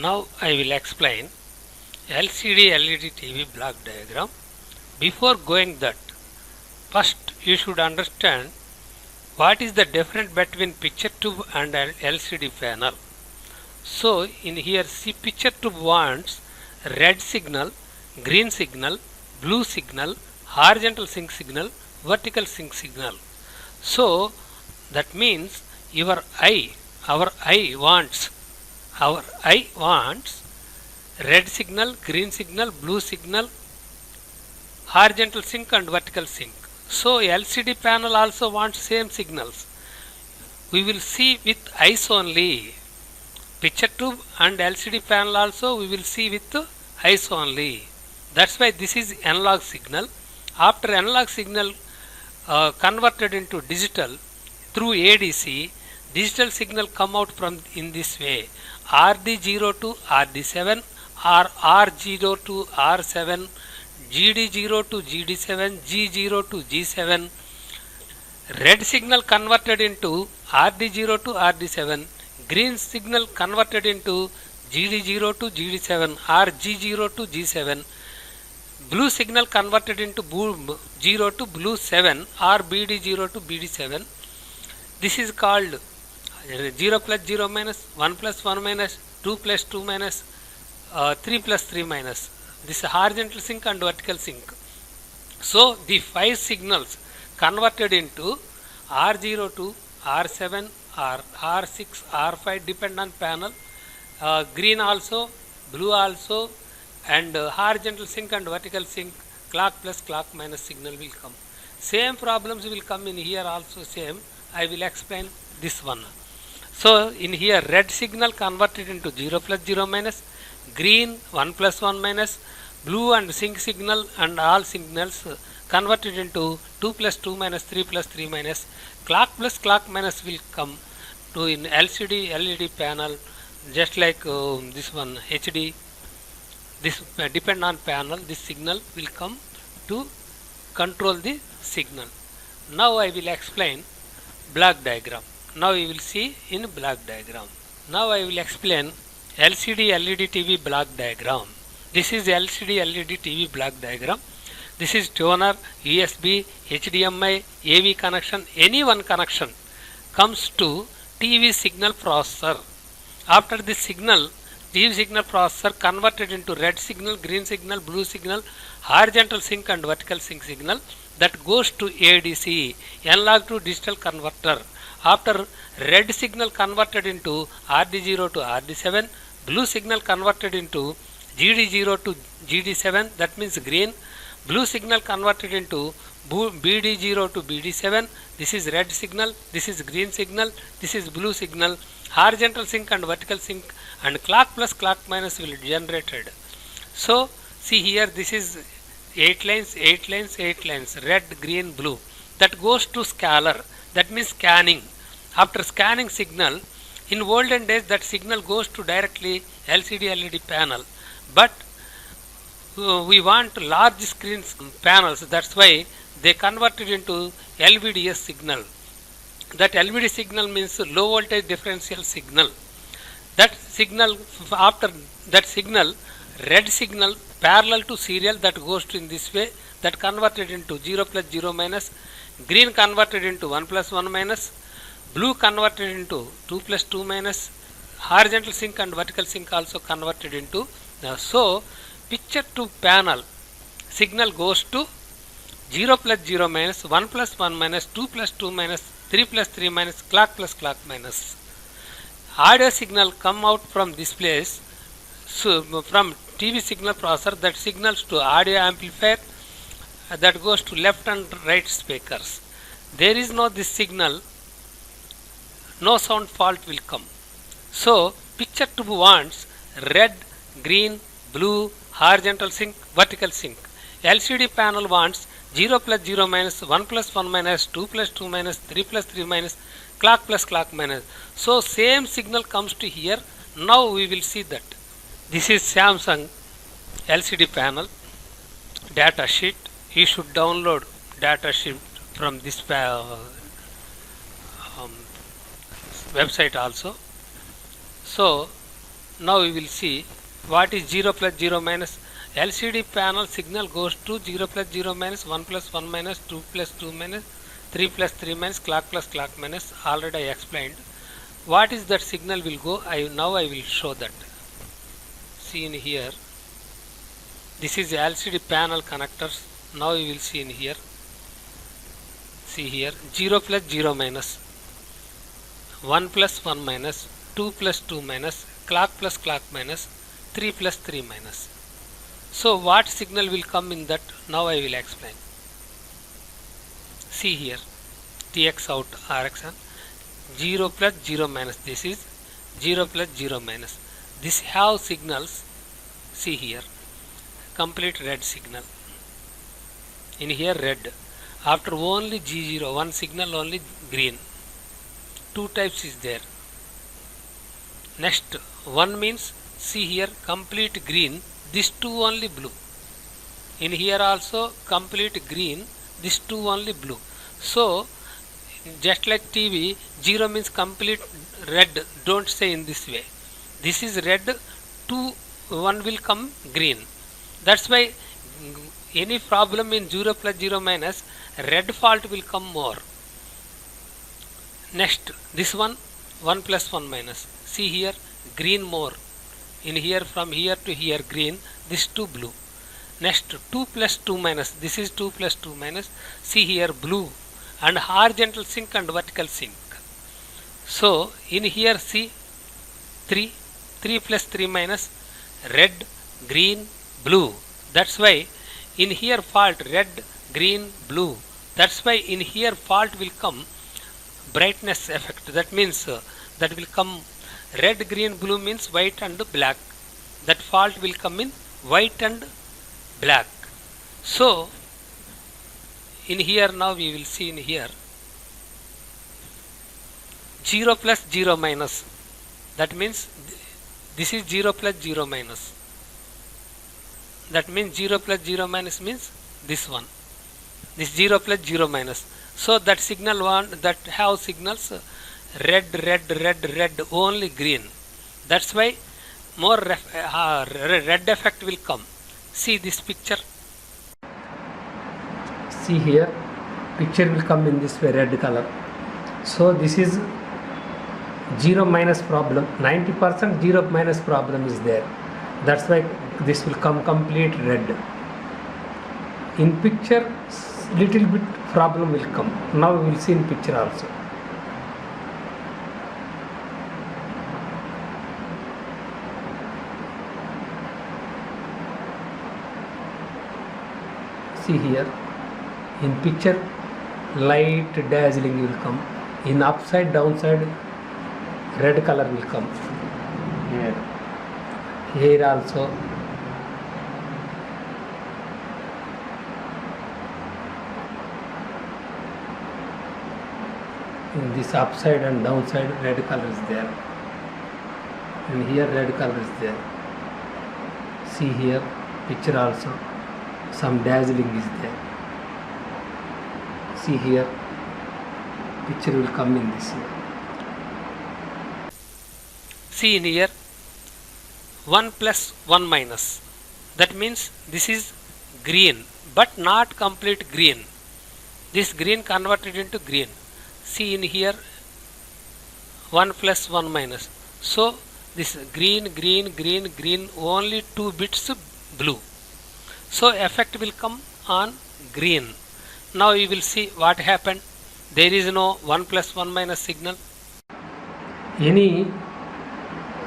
Now I will explain LCD LED TV block diagram. Before going that, first you should understand what is the difference between picture tube and an LCD panel. So in here, see, picture tube wants red signal, green signal, blue signal, horizontal sync signal, vertical sync signal. So that means our eye wants red signal, green signal, blue signal, horizontal sync and vertical sync. So LCD panel also wants same signals. We will see with eyes only. Picture tube and LCD panel also we will see with eyes only. That's why this is analog signal. After analog signal converted into digital through ADC, digital signal come out from in this way: RD0 to RD7 or R0 to R7, GD0 to GD7, G0 to G7. Red signal converted into RD0 to RD7, green signal converted into GD0 to GD7 or G0 to G7, blue signal converted into 0 to blue 7 or BD0 to BD7. This is called 0 plus 0 minus, 1 plus 1 minus, 2 plus 2 minus, 3 plus 3 minus. This is horizontal sync and vertical sync. So the 5 signals converted into R0 to R7 or R6, R5 depend on panel, green also, blue also, and horizontal sync and vertical sync, clock plus clock minus signal will come. Same problems will come in here also same. I will explain this one. So in here, red signal converted into 0 plus 0 minus, green 1 plus 1 minus, blue and sync signal and all signals converted into 2 plus 2 minus, 3 plus 3 minus, clock plus clock minus will come to in LCD LED panel, just like this one HD. This depend on panel, this signal will come to control the signal. Now I will explain block diagram. Now we will see in block diagram. Now I will explain LCD LED TV block diagram. This is LCD LED TV block diagram. This is tuner, USB, HDMI, AV connection, any one connection comes to TV signal processor. After this signal, TV signal processor converted into red signal, green signal, blue signal, horizontal sync and vertical sync signal that goes to ADC, analog to digital converter. After red signal converted into RD0 to RD7, blue signal converted into GD0 to GD7, that means green, blue signal converted into BD0 to BD7, this is red signal, this is green signal, this is blue signal, horizontal sync and vertical sync, and clock plus clock minus will be generated. So see here, this is 8 lines, 8 lines, 8 lines, red, green, blue, that goes to scalar, that means scanning. After scanning signal, in olden days that signal goes to directly LCD LED panel, but we want large screen panels, that's why they converted into LVDS signal. That LVD signal means low voltage differential signal. That signal, after that signal, red signal parallel to serial that goes to in this way, that converted into 0 plus 0 minus, green converted into 1 plus 1 minus, blue converted into 2 plus 2 minus, horizontal sync and vertical sync also converted into. So picture to panel signal goes to 0 plus 0 minus, 1 plus 1 minus, 2 plus 2 minus, 3 plus 3 minus, clock plus clock minus. Audio signal come out from this place, so from TV signal processor, that signals to audio amplifier, that goes to left and right speakers. There is no this signal, no sound fault will come. So picture tube wants red, green, blue, horizontal sync, vertical sync. LCD panel wants 0 plus 0 minus, 1 plus 1 minus, 2 plus 2 minus, 3 plus 3 minus, clock plus clock minus. So same signal comes to here. Now we will see that. This is Samsung LCD panel data sheet. You should download data sheet from this website also. So Now we will see what is 0 plus 0 minus. LCD panel signal goes to 0 plus 0 minus, 1 plus 1 minus, 2 plus 2 minus, 3 plus 3 minus, clock plus clock minus. Already I explained. What is that signal will go? Now I will show that. See in here. This is LCD panel connectors. Now you will see in here. See here 0 plus 0 minus, 1 plus 1 minus, 2 plus 2 minus, clock plus clock minus, 3 plus 3 minus. So what signal will come in that? Now I will explain. See here TX out RX on 0 plus 0 minus. This is 0 plus 0 minus. This have signals. See here complete red signal. In here red. After only G0 one signal only green. Two types is there. Next one means see here complete green. This two only blue. In here also complete green. This two only blue. So just like TV, 0 means complete red. Don't say in this way. This is red. 1 will come green. That's why any problem in 0 plus 0 minus, red fault will come more. Next this one 1 plus 1 minus. See here green more. In here from here to here green. This 2 blue. Next 2 plus 2 minus. This is 2 plus 2 minus. See here blue and horizontal sync and vertical sync. So in here see 3 plus 3 minus, red, green, blue. That's why in here fault red, green, blue. That's why in here fault will come brightness effect. That means that will come red, green, blue means white and black. That fault will come in white and black. So in here now we will see in here 0 plus 0 minus. That means this is 0 plus 0 minus. That means 0 plus 0 minus means this one. This 0 plus 0 minus. So that signal one that have signals red, red, red, red, only green. That's why more red effect will come. See this picture. See here picture will come in this way red color. So this is 0 minus problem. 90% 0 minus problem is there. That's why this will come complete red. In picture little bit problem will come. Now we will see in picture also. See here in picture light dazzling will come. In upside downside red color will come. Here also. In this upside and downside red color is there. And here red color is there. See here picture also. Some dazzling is there. See here picture will come in this way. See in here 1 plus 1 minus. That means this is green but not complete green. This green converted into green. See in here 1 plus 1 minus. So this green, green, green, green, only 2 bits blue. So effect will come on green. Now you will see what happened. There is no 1 plus 1 minus signal. Any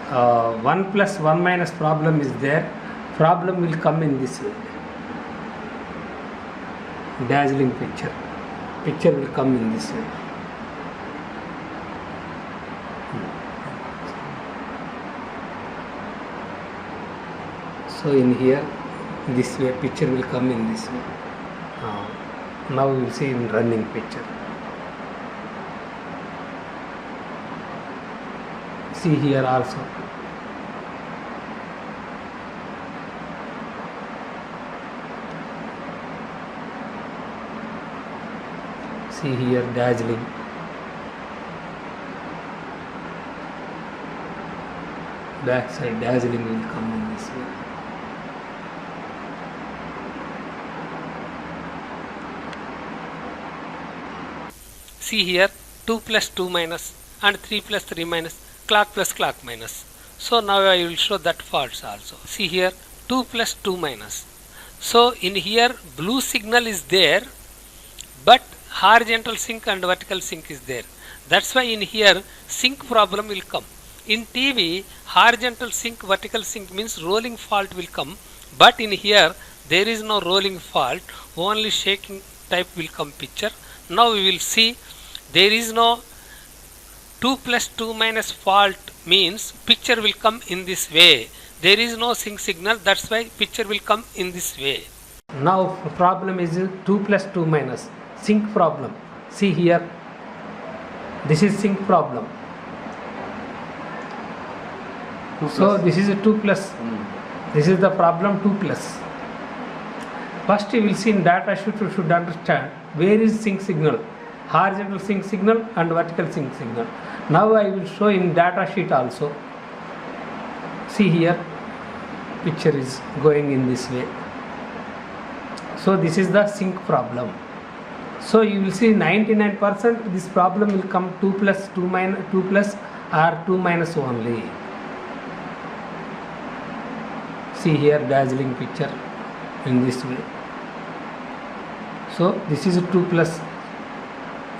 1 plus 1 minus problem is there. Problem will come in this way. Dazzling picture. Picture will come in this way. So in here this way picture will come in this way. Now we will see in running picture. See here also. See here dazzling. back side dazzling will come in this way. See here 2 plus 2 minus and 3 plus 3 minus, clock plus clock minus. So now I will show that faults also. See here 2 plus 2 minus. So in here blue signal is there, but horizontal sync and vertical sync is there. That's why in here sync problem will come. In TV horizontal sync vertical sync means rolling fault will come, but in here there is no rolling fault, only shaking type will come picture. Now we will see there is no 2 plus 2 minus fault, means picture will come in this way. There is no sync signal, that's why picture will come in this way. Now problem is 2 plus 2 minus sync problem. See here, this is sync problem. So this is a 2 plus. This is the problem 2 plus. First you will see in data sheet, you should understand where is sync signal, horizontal sync signal and vertical sync signal. Now I will show in data sheet also. See here, picture is going in this way. So this is the sync problem. So you will see 99% this problem will come 2 plus 2 minus 2 plus or 2 minus only. See here dazzling picture in this way. So this is a 2 plus.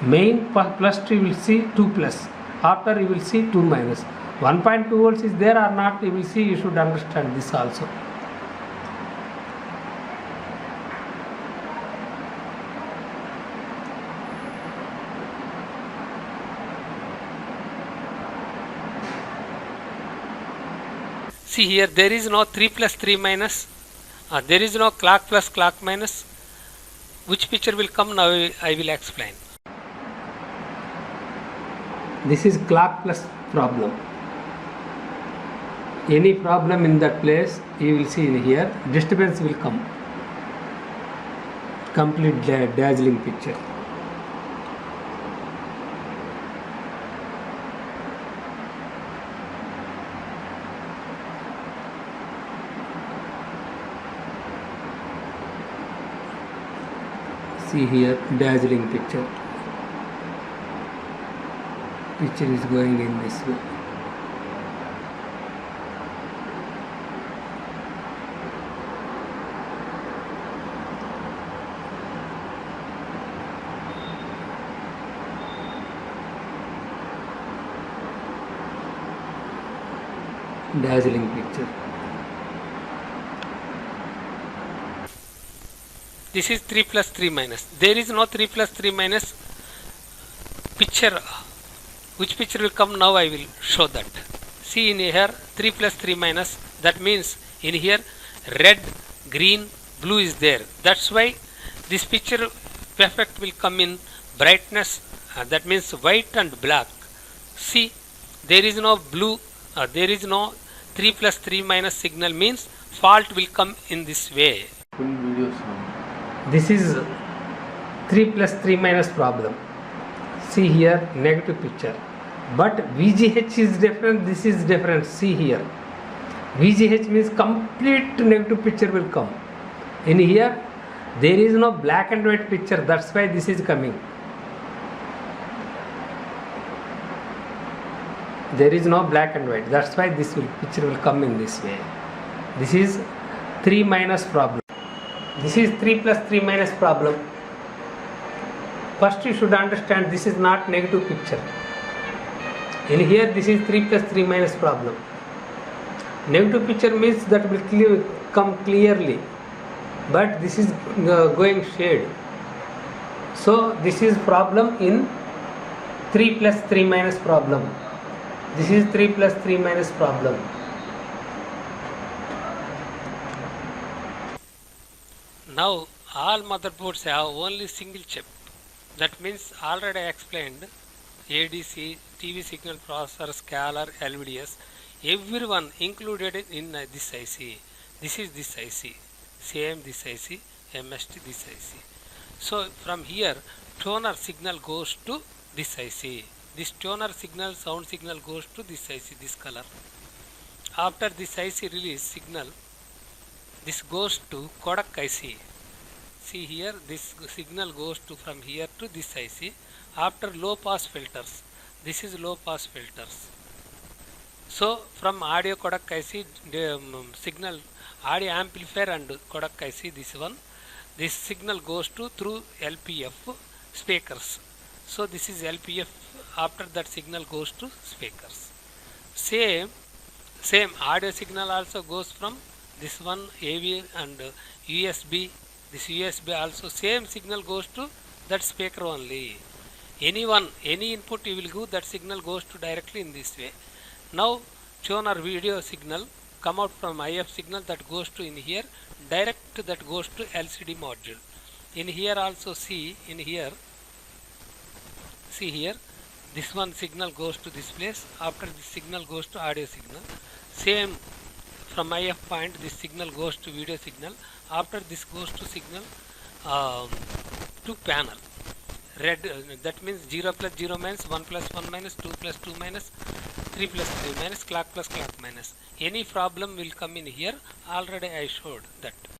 Main plus you will see 2 plus. After you will see 2 minus. 1.2 volts is there or not, you will see, you should understand this also. See here, there is no 3 plus 3 minus, there is no clock plus clock minus. Which picture will come now I will explain. This is clock plus problem. Any problem in that place, you will see in here, disturbance will come. Complete dazzling picture. See here dazzling picture. Picture is going in this way. Dazzling picture. This is 3 plus 3 minus. There is no 3 plus 3 minus picture. Which picture will come now I will show that. See in here 3 plus 3 minus, that means in here red, green, blue is there. That's why this picture effect will come in brightness, that means white and black. See, there is no blue, there is no 3 plus 3 minus signal, means fault will come in this way. This is 3 plus 3 minus problem. See here negative picture, but VGH is different, this is different. See here, VGH means complete negative picture will come. In here there is no black and white picture, that's why this is coming. There is no black and white, that's why this picture will come in this way. This is 3 minus problem. This is 3 plus 3 minus problem. First you should understand this is not negative picture. In here this is 3 plus 3 minus problem. Negative picture means that will come clearly, but this is going shade. So this is problem in 3 plus 3 minus problem. This is 3 plus 3 minus problem. Now all motherboards have only single chip. That means already I explained ADC, TV signal processor, scalar, LVDS, everyone included in this IC. This is this IC, same this IC, MST this IC. So from here toner signal goes to this IC. This toner signal, sound signal goes to this IC, this color. after this IC release signal, this goes to codec IC. See here, this signal goes to from here to this IC after low pass filters. This is low pass filters. So from audio codec IC, signal audio amplifier and codec IC, this signal goes to through LPF speakers. So this is LPF. After that signal goes to speakers. Same audio signal also goes from this one AV and USB. This USB also same signal goes to that speaker only. Any input you will give, that signal goes to directly in this way. Now shown our video signal come out from IF signal that goes to in here, direct that goes to LCD module. In here also see here, this one signal goes to this place. After this signal goes to audio signal. Same from IF point, this signal goes to video signal. After this goes to signal to panel. Red, that means 0 plus 0 minus 1 plus 1 minus 2 plus 2 minus 3 plus 3 minus clock plus clock minus. Any problem will come in here. Already I showed that.